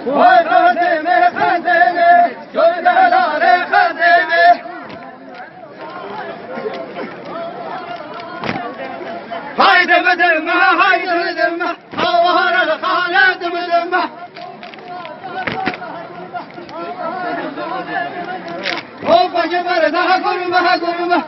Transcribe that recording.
Vay kademe kademe, gönderlere kademe. Haydi müdürme, haydi müdürme, havara halet müdürme. Hoppa gebere daha kurma, kurma.